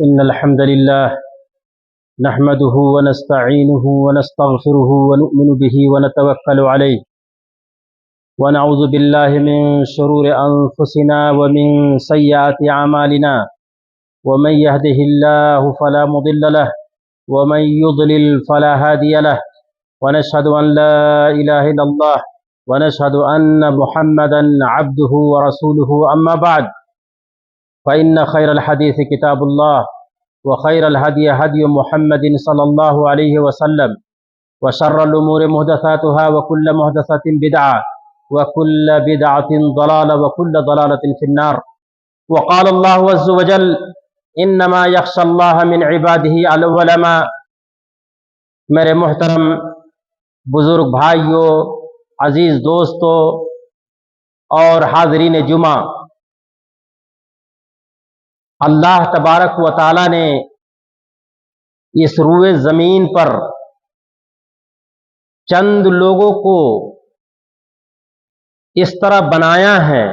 إن الحمد لله نحمده ونستعينه ونستغفره ونؤمن به ونتوكل عليه ونعوذ بالله من شرور أنفسنا ومن سيئات أعمالنا ومن يهده الله فلا مضل له ومن يضلل فلا هادي له ونشهد أن لا إله إلا الله ونشهد أن محمدا عبده ورسوله أما بعد فإن خير الحديث كتاب الله وخير الهدي هدي محمد صلى الله عليه وسلم وشر الأمور محدثاتها وكل محدثة بدعة وكل بدعة ضلالة وكل ضلالة في النار. وقال الله عز وجل إنما يخشى الله من عباده العلماء. میرے محترم بزرگ بھائیوں، عزیز دوستوں اور حاضرین جمعہ، اللہ تبارک و تعالی نے اس روئے زمین پر چند لوگوں کو اس طرح بنایا ہے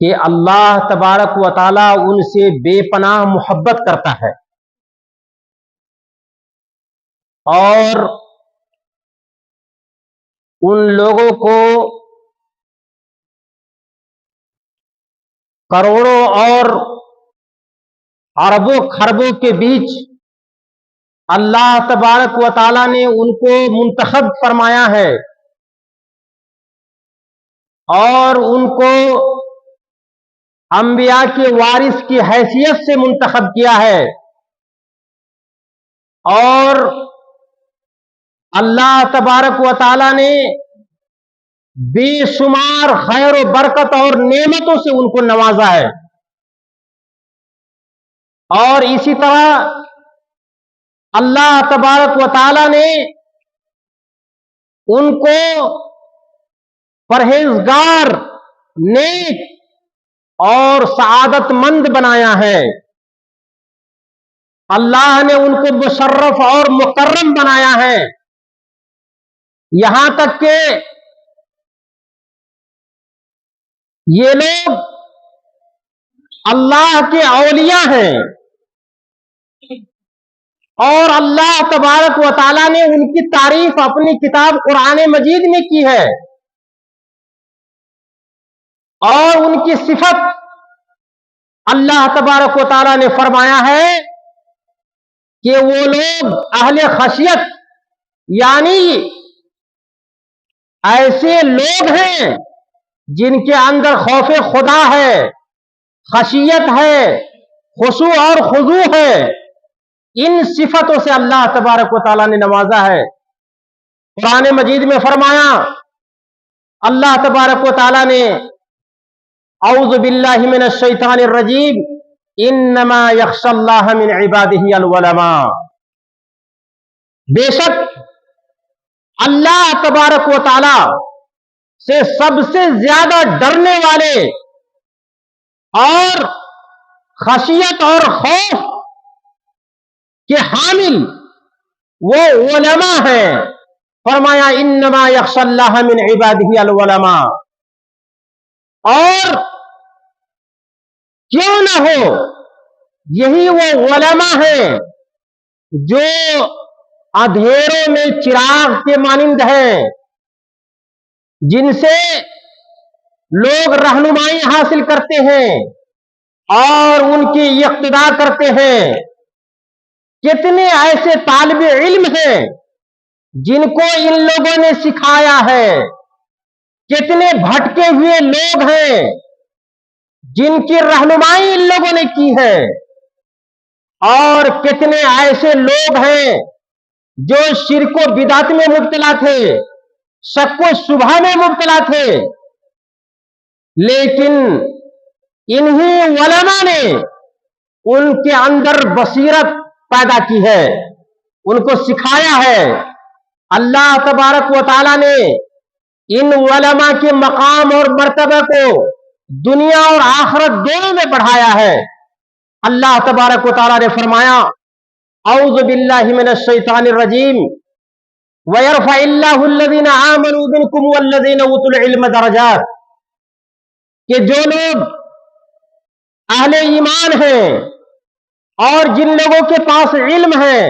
کہ اللہ تبارک و تعالی ان سے بے پناہ محبت کرتا ہے، اور ان لوگوں کو کروڑوں اور اربوں خربوں کے بیچ اللہ تبارک و تعالی نے ان کو منتخب فرمایا ہے اور ان کو انبیاء کے وارث کی حیثیت سے منتخب کیا ہے، اور اللہ تبارک و تعالی نے بے شمار خیر و برکت اور نعمتوں سے ان کو نوازا ہے. اور اسی طرح اللہ تبارک و تعالی نے ان کو پرہیزگار، نیک اور سعادت مند بنایا ہے. اللہ نے ان کو مشرف اور مکرم بنایا ہے، یہاں تک کہ یہ لوگ اللہ کے اولیاء ہیں، اور اللہ تبارک و تعالی نے ان کی تعریف اپنی کتاب قرآن مجید میں کی ہے، اور ان کی صفت اللہ تبارک و تعالی نے فرمایا ہے کہ وہ لوگ اہل خشیت، یعنی ایسے لوگ ہیں جن کے اندر خوف خدا ہے، خشیت ہے، خشوع اور خضوع ہے. ان صفتوں سے اللہ تبارک و تعالی نے نوازا ہے. قرآن مجید میں فرمایا اللہ تبارک و تعالی نے اعوذ باللہ من الشیطان الرجیم انما یخشی اللہ من عبادہ العلماء. بے شک اللہ تبارک و تعالی سے سب سے زیادہ ڈرنے والے اور خشیت اور خوف کے حامل وہ علماء ہیں. فرمایا انما یخشی اللہ من عبادہ العلماء. اور کیوں نہ ہو، یہی وہ علماء ہیں جو اندھیروں میں چراغ کے مانند ہیں، جن سے لوگ رہنمائی حاصل کرتے ہیں اور ان کی اقتداء کرتے ہیں. کتنے ایسے طالب علم ہیں جن کو ان لوگوں نے سکھایا ہے، کتنے بھٹکے ہوئے لوگ ہیں جن کی رہنمائی ان لوگوں نے کی ہے، اور کتنے ایسے لوگ ہیں جو شرک و بدعت میں مبتلا تھے، شک و شبہ میں مبتلا تھے، لیکن انہی علماء نے ان کے اندر بصیرت پیدا کی ہے، ان کو سکھایا ہے. اللہ تبارک و تعالی نے ان علماء کے مقام اور مرتبہ کو دنیا اور آخرت دونوں میں بڑھایا ہے. اللہ تبارک و تعالی نے فرمایا اعوذ باللہ من الشیطان الرجیم وَيَرْفَعِ اللَّهُ الَّذِينَ آمَنُوا مِنْكُمْ وَالَّذِينَ أُوتُوا الْعِلْمَ دَرَجَاتٍ. کہ جو لوگ اہل ایمان ہیں اور جن لوگوں کے پاس علم ہے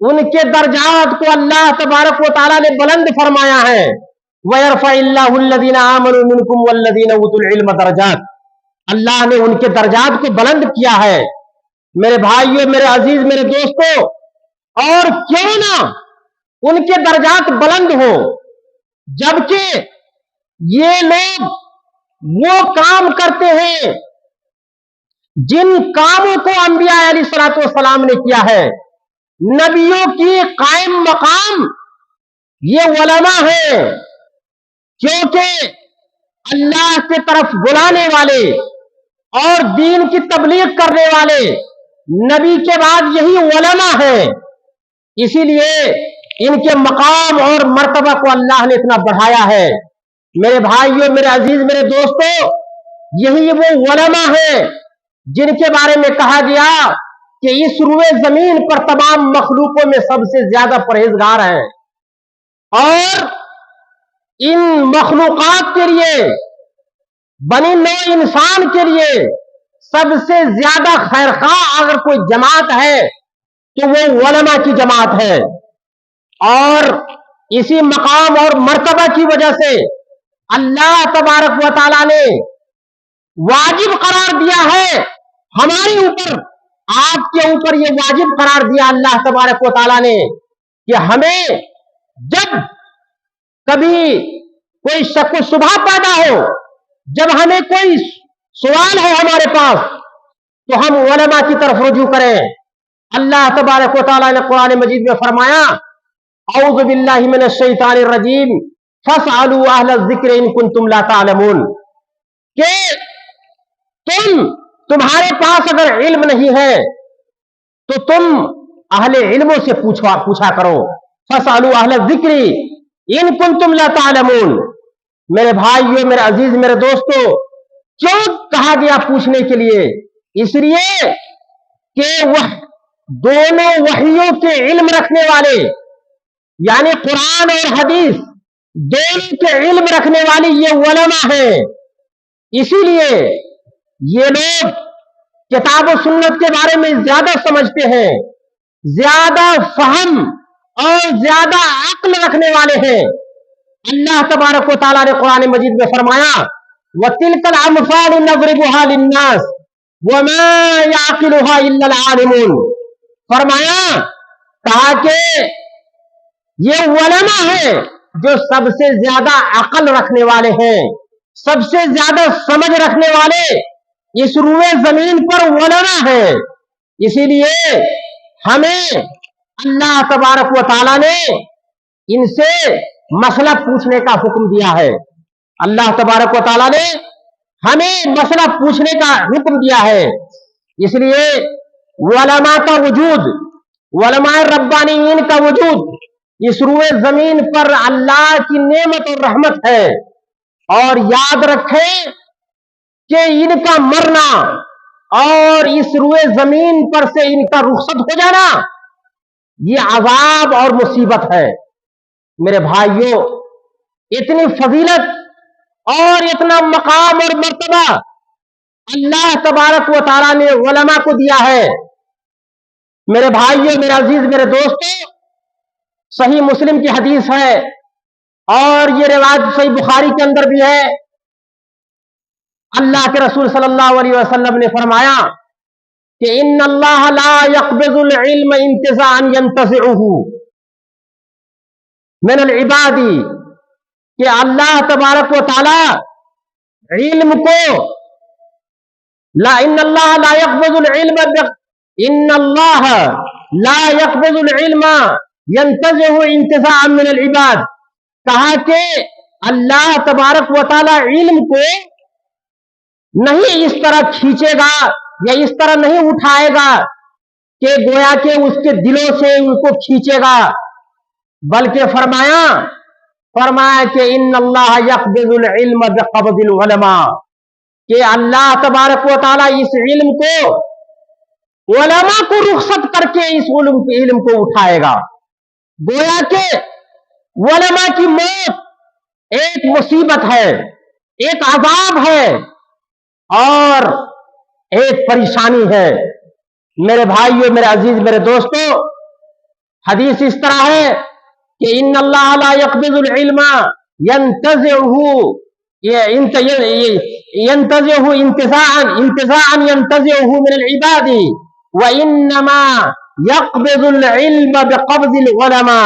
ان کے درجات کو اللہ تبارک و تعالیٰ نے بلند فرمایا ہے۔ وَيَرْفَعِ اللَّهُ الَّذِينَ آمَنُوا مِنْكُمْ وَالَّذِينَ أُوتُوا الْعِلْمَ دَرَجَاتٍ، اللہ نے ان کے درجات کو بلند کیا ہے۔ میرے بھائیوں، میرے عزیز، میرے دوستوں، اور کیوں نہ ان کے درجات بلند ہو، جبکہ یہ لوگ وہ کام کرتے ہیں جن کاموں کو انبیاء علیہ الصلوۃ والسلام نے کیا ہے۔ نبیوں کی قائم مقام یہ علماء ہیں، کیونکہ اللہ کی طرف بلانے والے اور دین کی تبلیغ کرنے والے نبی کے بعد یہی علماء ہیں۔ اسی لیے ان کے مقام اور مرتبہ کو اللہ نے اتنا بڑھایا ہے۔ میرے بھائیوں، میرے عزیز، میرے دوستوں، یہی وہ علماء ہیں جن کے بارے میں کہا گیا کہ اس روئے زمین پر تمام مخلوقوں میں سب سے زیادہ پرہیزگار ہیں، اور ان مخلوقات کے لیے، بنی نوع انسان کے لیے سب سے زیادہ خیرخواہ اگر کوئی جماعت ہے تو وہ علماء کی جماعت ہے۔ اور اسی مقام اور مرتبہ کی وجہ سے اللہ تبارک و تعالیٰ نے واجب قرار دیا ہے ہمارے اوپر، آپ کے اوپر یہ واجب قرار دیا اللہ تبارک و تعالیٰ نے کہ ہمیں جب کبھی کوئی شک و شبہ پیدا ہو، جب ہمیں کوئی سوال ہے ہمارے پاس، تو ہم علماء کی طرف رجوع کریں۔ اللہ تبارک و تعالیٰ نے قرآن مجید میں فرمایا، اعوذ باللہ من الشیطان الرجیم فاسألوا اہل الذکر ان کنتم لا تعلمون، کہ تمہارے پاس اگر علم نہیں ہے تو تم اہل علموں سے پوچھا کرو۔ فاسألوا اہل الذکر ان کنتم لا تعلمون۔ میرے بھائیوں، میرے عزیز، میرے دوستوں، کیوں کہا گیا پوچھنے کے لیے؟ اس لیے کہ وہ دونوں وحیوں کے علم رکھنے والے، یعنی قرآن اور حدیث دونوں کے علم رکھنے والی یہ علماء ہیں۔ اسی لیے یہ لوگ کتاب و سنت کے بارے میں زیادہ سمجھتے ہیں، زیادہ فہم اور زیادہ عقل رکھنے والے ہیں۔ اللہ تبارک و تعالیٰ نے قرآن مجید میں فرمایا، وَتِلْكَ الْأَمْثَالُ نَضْرِبُهَا لِلنَّاسِ وَمَا يَعْقِلُهَا إِلَّا الْعَالِمُونَ۔ فرمایا، کہا کہ یہ علماء ہیں جو سب سے زیادہ عقل رکھنے والے ہیں، سب سے زیادہ سمجھ رکھنے والے اس روئے زمین پر علماء ہیں۔ اسی لیے ہمیں اللہ تبارک و تعالیٰ نے ان سے مسئلہ پوچھنے کا حکم دیا ہے۔ اللہ تبارک و تعالیٰ نے ہمیں مسئلہ پوچھنے کا حکم دیا ہے۔ اس لیے علماء کا وجود، علماء ربانیین کا وجود اس روئے زمین پر اللہ کی نعمت اور رحمت ہے۔ اور یاد رکھیں کہ ان کا مرنا اور اس روئے زمین پر سے ان کا رخصت ہو جانا یہ عذاب اور مصیبت ہے۔ میرے بھائیوں، اتنی فضیلت اور اتنا مقام اور مرتبہ اللہ تبارک و تعالیٰ نے علماء کو دیا ہے۔ میرے بھائیوں، میرے عزیز، میرے دوستوں، صحیح مسلم کی حدیث ہے اور یہ روایت صحیح بخاری کے اندر بھی ہے۔ اللہ کے رسول صلی اللہ علیہ وسلم نے فرمایا کہ ان اللہ لا يقبض العلم انتزاعا ينتزعه من العباد، کہ اللہ تبارک و تعالی علم کو ان اللہ لا يقبض العلم ان اللہ لا يقبض العلم ينتزعه انتزاعا من العباد، کہا کہ اللہ تبارک و تعالی علم کو نہیں اس طرح کھینچے گا یا اس طرح نہیں اٹھائے گا کہ گویا کہ اس کے دلوں سے ان کو کھینچے گا، بلکہ فرمایا کہ ان اللہ یقبض العلم بقبض العلماء، کہ اللہ تبارک و تعالی اس علم کو علماء کو رخصت کر کے اس علم کو اٹھائے گا۔ گویا کہ علماء کی موت ایک مصیبت ہے، ایک عذاب ہے، اور ایک परेशानी है। मेरे भाइयों, मेरे अजीज, मेरे दोस्तों, हदीस इस तरह है कि इन्नल्लाह ला यक़बिज़ुल इल्मा यंतज़िहु यंतज़िहु इंतिज़ाअन यंतज़िहु मिनल इबादी व इन्नमा यक़बिज़ुल इल्म बिक़ब्ज़िल उलमा,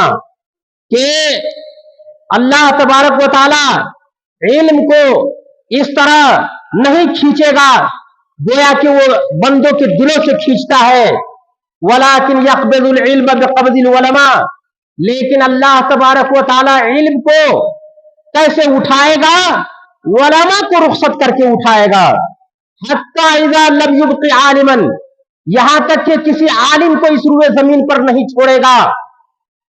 कि अल्लाह तबारक व तआला इल्म को इस तरह नहीं खींचेगा गोया कि वो बंदों के दिलों से खींचता है। वलाकिन यक़बिज़ुल इल्म बिक़ब्ज़िल उलमा, लेकिन अल्लाह तबारक व तआला इल्म को कैसे उठाएगा? उलमा को रुखसत करके उठाएगा। हत्ता इज़ा लम युब्क़ि आलिमन, यहां तक कि किसी आलिम को इस रूए जमीन पर नहीं छोड़ेगा,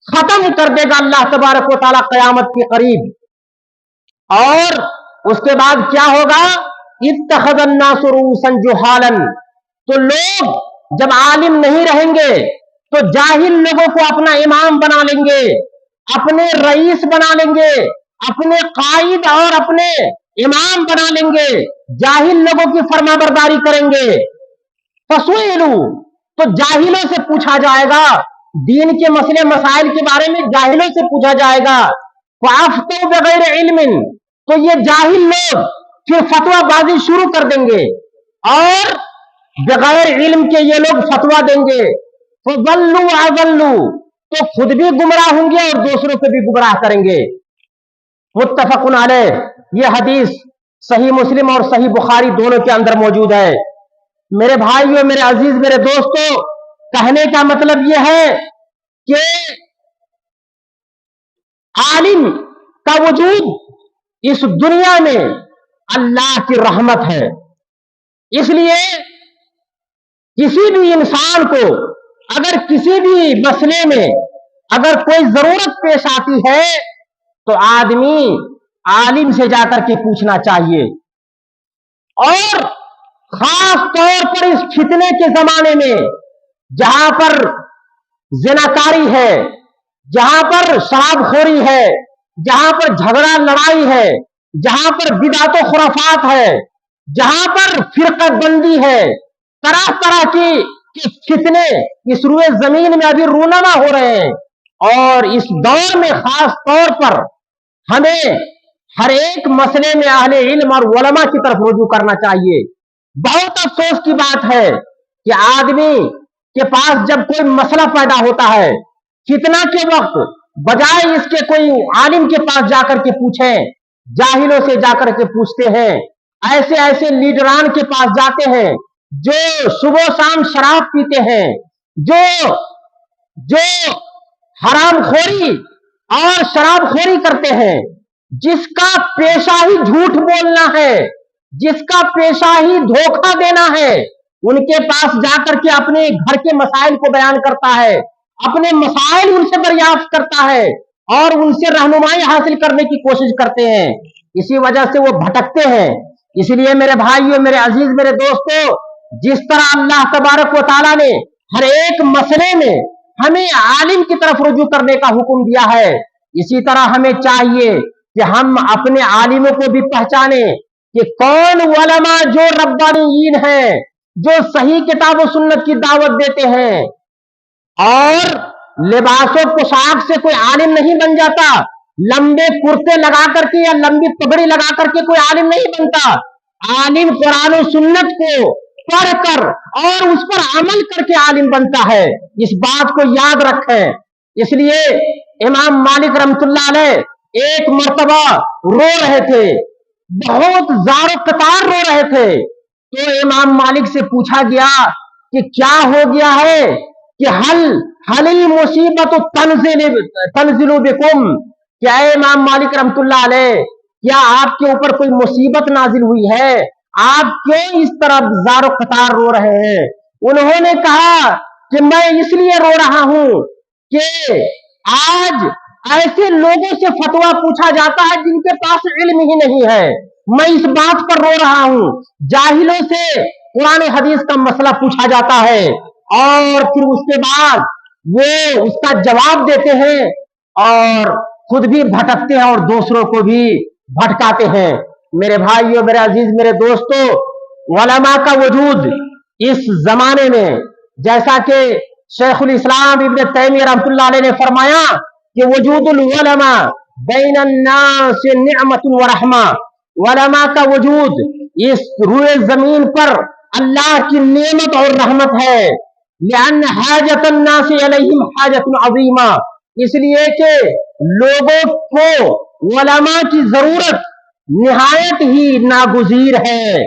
खत्म कर देगा अल्लाह तबारक व तआला क़यामत के करीब। और उसके बाद क्या होगा? इत्तख़ज़न नासु रूसन जुहालन, तो लोग जब आलिम नहीं रहेंगे तो जाहिल लोगों को अपना इमाम बना लेंगे, अपने रईस बना लेंगे, अपने कायद और अपने इमाम बना लेंगे, जाहिल लोगों की फरमाबरदारी करेंगे। फसुइलू, तो जाहिलों से पूछा जाएगा, दीन के मसले मसाइल के बारे में जाहिलों से पूछा जाएगा। फ़अफ़्तू बग़ैर इल्मिन, तो ये जाहिल लोग फिर फतवाबाजी शुरू कर देंगे और बगैर इल्म के ये लोग फतवा देंगे। फ़ज़ल्लू अज़ल्लू, तो खुद भी गुमराह होंगे और दूसरों को भी गुमराह करेंगे। मुत्तफ़क़ुन अलैह, ये हदीस सही मुस्लिम और सही बुखारी दोनों के अंदर मौजूद है। मेरे भाइयों, मेरे अजीज, मेरे दोस्तों, कहने का मतलब यह है कि आलिम का वजूद इस दुनिया में अल्लाह की रहमत है। इसलिए किसी भी इंसान को अगर किसी भी मसले में अगर कोई जरूरत पेश आती है तो आदमी आलिम से जाकर के पूछना चाहिए। और खास तौर पर इस फितने के जमाने में जहां पर ज़िनाकारी है, जहां पर शराबखोरी है, जहां पर झगड़ा लड़ाई है, जहां पर बिदात व खुराफात है, जहां पर फिरकतबंदी है, तरह तरह की फितने इस रुए जमीन में अभी रूनमा हो रहे हैं। और इस दौर में खास तौर पर हमें हर एक मसले में अहले इल्म और उलमा की तरफ रुजू करना चाहिए। बहुत अफसोस की बात है कि आदमी के पास जब कोई मसला पैदा होता है फितना के वक्त, बजाय इसके कोई आलिम के पास जाकर के पूछें, जाहिलों से जाकर के पूछते हैं। ऐसे ऐसे लीडरान के पास जाते हैं जो सुबह शाम शराब पीते हैं, जो हरामखोरी और शराबखोरी करते हैं, जिसका पेशा ही झूठ बोलना है, जिसका पेशा ही धोखा देना है, उनके पास जाकर के अपने घर के मसाइल को बयान करता है, अपने मसाइल उनसे दरियाफ्त करता है और उनसे रहनुमाई हासिल करने की कोशिश करते हैं। इसी वजह से वो भटकते हैं। इसलिए मेरे भाइयों, मेरे अजीज, मेरे दोस्तों, जिस तरह अल्लाह तबारक व तआला ने हर एक मसले में हमें आलिम की तरफ रुजू करने का हुक्म दिया है, इसी तरह हमें चाहिए कि हम अपने आलिमों को भी पहचाने कि कौन उलमा जो रब्बानीयीन हैं, जो सही किताब व सुन्नत की दावत देते हैं। और लिबासों पोशाक से कोई आलिम नहीं बन जाता, लंबे कुर्ते लगा करके या लंबी पगड़ी लगा करके कोई आलिम नहीं बनता। आलिम कुरान और सुन्नत को पढ़कर और उस पर अमल करके आलिम बनता है। इस बात को याद रखें। इसलिए इमाम मालिक रहमतुल्लाह अलैह एक मर्तबा रो रहे थे, बहुत ज़ारो कतार रो रहे थे। तो इमाम मालिक से पूछा गया कि क्या हो गया है कि हलिल मुसीबत तंजिलु बिकुम, क्या इमाम मालिक रहमतुल्लाह अलैह, क्या आपके ऊपर कोई मुसीबत नाजिल हुई है? आप क्यों इस तरह ज़ारो कतार रो रहे हैं? उन्होंने कहा कि मैं इसलिए रो रहा हूं कि आज ऐसे लोगों से फतवा पूछा जाता है जिनके पास इल्म ही नहीं है। मैं इस बात पर रो रहा हूं। जाहिलों से कुरान हदीस का मसला पूछा जाता है और फिर उसके बाद वो उसका जवाब देते हैं और खुद भी भटकते हैं और दूसरों को भी भटकाते हैं। मेरे भाइयों, मेरे अजीज, मेरे दोस्तों, उलमा का वजूद इस जमाने में, जैसा कि शेखुल इस्लाम इब्न तैमिय्या रहमतुल्लाह अलैह ने फरमाया कि वजूदुल उलमा बैनन नास निअमतुन व रहमा, उलमा का वजूद इस रूए जमीन पर अल्लाह की नेमत और रहमत है। लिअन हाजतन नास अलैहिम हाजतुन अज़ीमा, इसलिए कि लोगों को उलमा की जरूरत निहायत ही नागुजीर है।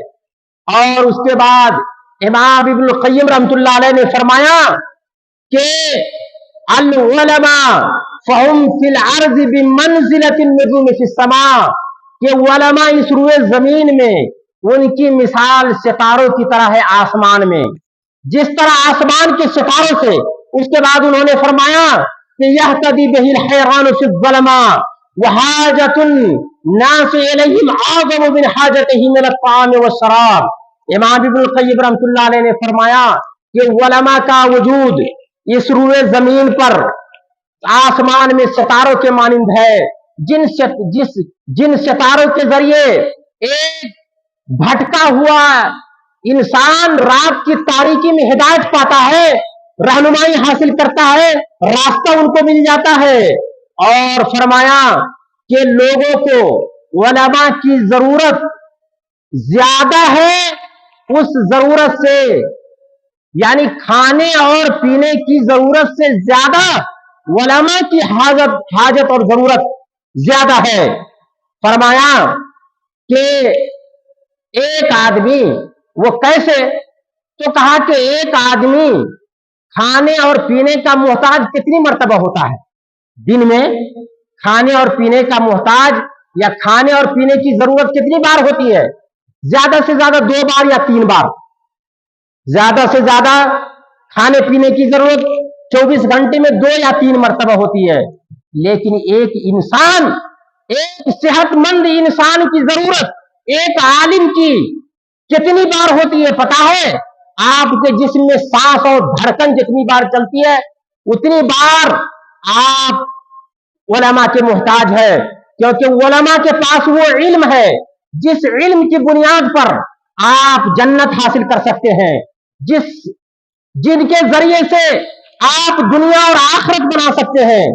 और उसके बाद इमाम इब्नुल क़य्यिम रहमतुल्लाह अलैह ने फरमाया कि अल उलमा फहुम फिल अर्ज़ बिमंज़िलतिन नुजूम फिस समा, कि उलमा इस रूए जमीन में उनकी मिसाल सितारों की तरह है आसमान में, जिस तरह आसमान के सितारों से। उसके बाद उन्होंने फरमाया कि यहतदी बिहिल हैरान फिज़ ज़लमा व हाजतुन नास इलैहिम आज़म मिन हाजतिहिम मिनत ताम व शराब। इमाम इब्नुल क़य्यिम रहमतुल्लाह अलैह ने फरमाया कि उलमा का वजूद इस रूए जमीन पर आसमान में सितारों के मानिंद है, जिन सितारों के जरिए एक भटका हुआ इंसान रात की तारीकी में हिदायत पाता है, रहनुमाई हासिल करता है, रास्ता उनको मिल जाता है। और फरमाया कि लोगों को उलमा की जरूरत ज्यादा है उस जरूरत से, यानी खाने और पीने की जरूरत से ज्यादा उलमा की हाजत और जरूरत ज्यादा है। फरमाया कि एक आदमी, वो कैसे, तो कहा कि एक आदमी खाने और पीने का मोहताज कितनी मर्तबा होता है दिन में, खाने और पीने का मोहताज या खाने और पीने की जरूरत कितनी बार होती है? ज्यादा से ज्यादा 2 बार या 3 बार, ज्यादा से ज्यादा खाने पीने की जरूरत 24 घंटे में 2 या 3 मर्तबा होती है। लेकिन एक इंसान, एक सेहतमंद इंसान की जरूरत एक आलिम की कितनी बार होती है पता है? आपके जिस्म में सांस और धड़कन जितनी बार चलती है उतनी बार आप उलमा के मोहताज है, क्योंकि उलमा के पास वो इल्म है जिस इल्म की बुनियाद पर आप जन्नत हासिल कर सकते हैं, जिनके जरिए से आप दुनिया और आखिरत बना सकते हैं।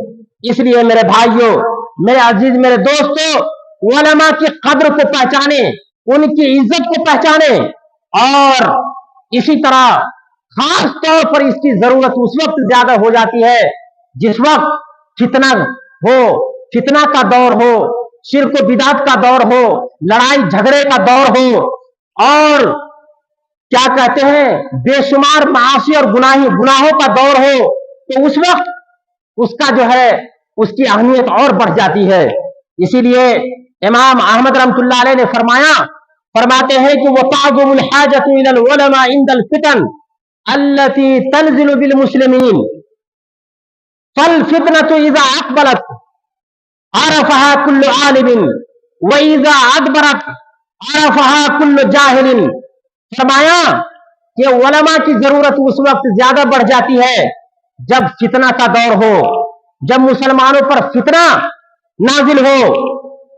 इसलिए मेरे भाइयों, मेरे अजीज, मेरे दोस्तों, उलमा की कद्र को पहचाने, उनकी इज्जत को पहचाने। और इसी तरह खास तौर पर इसकी जरूरत उस वक्त ज्यादा हो जाती है जिस वक्त फितना हो, फितना का दौर हो, शिर्क व बिदात का दौर हो, लड़ाई झगड़े का दौर हो, और क्या कहते हैं बेशुमार मासी और गुनाहों का दौर हो, तो उस वक्त उसका जो है उसकी अहमियत और बढ़ जाती है। इसीलिए इमाम अहमद रहमतुल्लाह अलैह ने फरमाते हैं कि वो ताज़ुमुल हाजतु इलल उलमा इंदल फितन अल्लती तनज़िलु बिल मुस्लिमीन फल फितनतु इज़ा अक़बलत अरफ़हा कुल्लु आलिमिन व इज़ा अदबरत अरफ़हा कुल्लु जाहिलिन। फरमाया कि उलमा की जरूरत उस वक्त ज्यादा बढ़ जाती है जब फितना का दौर हो, जब मुसलमानों पर फितना नाजिल हो।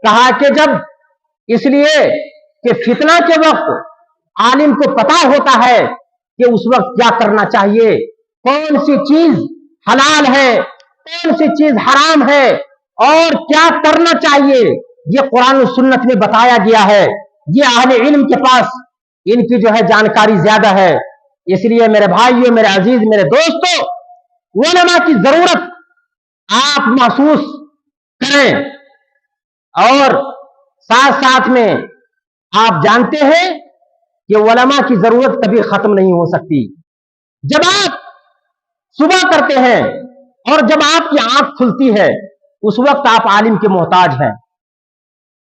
कहा कि जब, इसलिए कि फितना के वक्त आलिम को पता होता है कि उस वक्त क्या करना चाहिए, कौन सी चीज हलाल है, कौन सी चीज हराम है, और क्या करना चाहिए, ये कुरान और सुन्नत में बताया गया है। ये अहले इल्म के पास इनकी जो है जानकारी ज्यादा है। इसलिए मेरे भाइयों, मेरे अजीज, मेरे दोस्तों, उलमा की जरूरत आप महसूस करें, और साथ साथ में आप जानते हैं कि उलमा की जरूरत कभी खत्म नहीं हो सकती। जब आप सुबह करते हैं और जब आपकी आंख खुलती है उस वक्त आप आलिम के मोहताज हैं।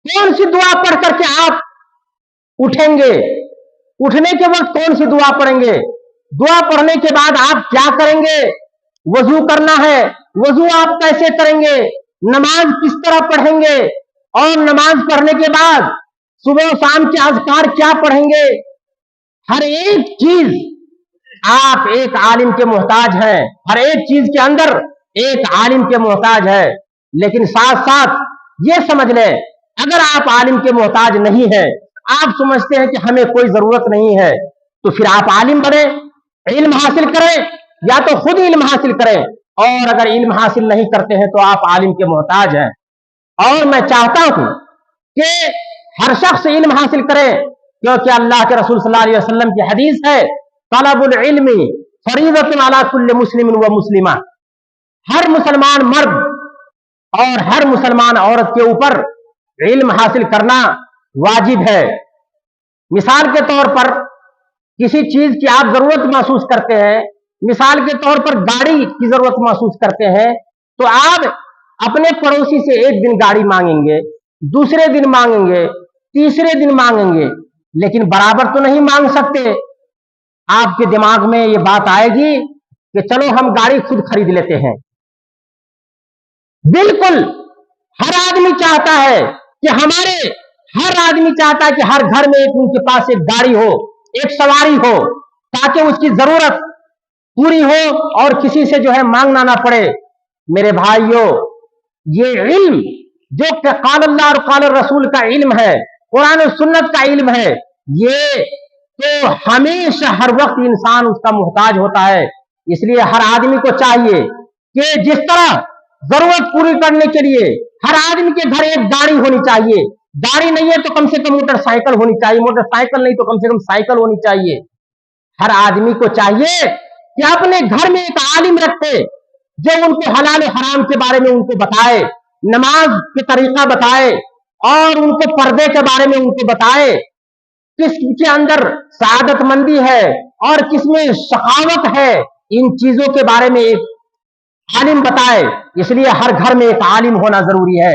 कौन सी दुआ पढ़ करके आप उठेंगे, उठने के वक्त कौन सी दुआ पढ़ेंगे, दुआ पढ़ने के बाद आप क्या करेंगे, वजू करना है, वजू आप कैसे करेंगे, नमाज किस तरह पढ़ेंगे, और नमाज पढ़ने के बाद सुबह शाम के अज़कार क्या पढ़ेंगे, हर एक चीज आप एक आलिम के मोहताज हैं। हर एक चीज के अंदर एक आलिम के मोहताज है। लेकिन साथ साथ ये समझ लें, अगर आप आलिम के मोहताज नहीं है, आप समझते हैं कि हमें कोई जरूरत नहीं है, तो फिर आप आलिम बने, इल्म हासिल करें, या तो खुद इल्म हासिल करें, और अगर इल्म हासिल नहीं करते हैं तो आप आलिम के मोहताज हैं। और मैं चाहता हूं कि हर शख्स इल्म हासिल करे, क्योंकि अल्लाह के रसूल सल्लल्लाहु अलैहि वसल्लम की हदीस है, तलबुल इल्मी फरीज़तुन अला कुल्li मुस्लिमिन व मुस्लिमा। हर मुसलमान मर्द और हर मुसलमान औरत के ऊपर इल्म हासिल करना वाजिब है। मिसाल के तौर पर किसी चीज की आप जरूरत महसूस करते हैं, मिसाल के तौर पर गाड़ी की जरूरत महसूस करते हैं, तो आप अपने पड़ोसी से एक दिन गाड़ी मांगेंगे, दूसरे दिन मांगेंगे, तीसरे दिन मांगेंगे, लेकिन बराबर तो नहीं मांग सकते। आपके दिमाग में ये बात आएगी कि चलो हम गाड़ी खुद खरीद लेते हैं। बिल्कुल हर आदमी चाहता है कि हर आदमी चाहता है कि हर घर में उनके पास एक गाड़ी हो, एक सवारी हो, ताकि उसकी जरूरत पूरी हो और किसी से जो है मांगना ना पड़े। मेरे भाइयों, ये इल्म जो क़ाल अल्लाह और क़ाल रसूल का इल्म है, कुरान और सुन्नत का इल्म है, ये तो हमेशा हर वक्त इंसान उसका मोहताज होता है। इसलिए हर आदमी को चाहिए कि जिस तरह जरूरत पूरी करने के लिए हर आदमी के घर एक गाड़ी होनी चाहिए, गाड़ी नहीं है तो कम से कम मोटरसाइकिल होनी चाहिए, मोटरसाइकिल नहीं तो कम से कम साइकिल होनी चाहिए। हर आदमी को चाहिए कि अपने घर में एक आलिम रखे जो उनको हलाल हराम के बारे में उनको बताए, नमाज के तरीका बताए, और उनको पर्दे के बारे में उनको बताए, किसके अंदर सआदतमंदी है और किसमें शकावत है, इन चीजों के बारे में एक आलिम बताए। इसलिए हर घर में एक आलिम होना जरूरी है,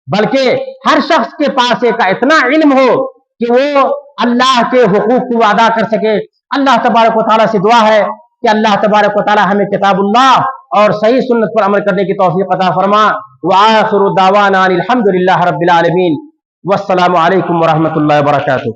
बल्कि हर शख्स के पास एक इतना इल्म हो कि वो अल्लाह के हुकूक को अदा कर सके। अल्लाह तबारक व तआला से दुआ है कि अल्लाह तबारक व तआला हमें किताबुल्लाह और सही सुन्नत पर अमल करने की तौफीक अता फरमा। व आखिरु दावाना अनिल हम्दुलिल्लाहि रब्बिल आलमीन। वस्सलामु अलैकुम व रहमतुल्लाहि व बरकातुहू।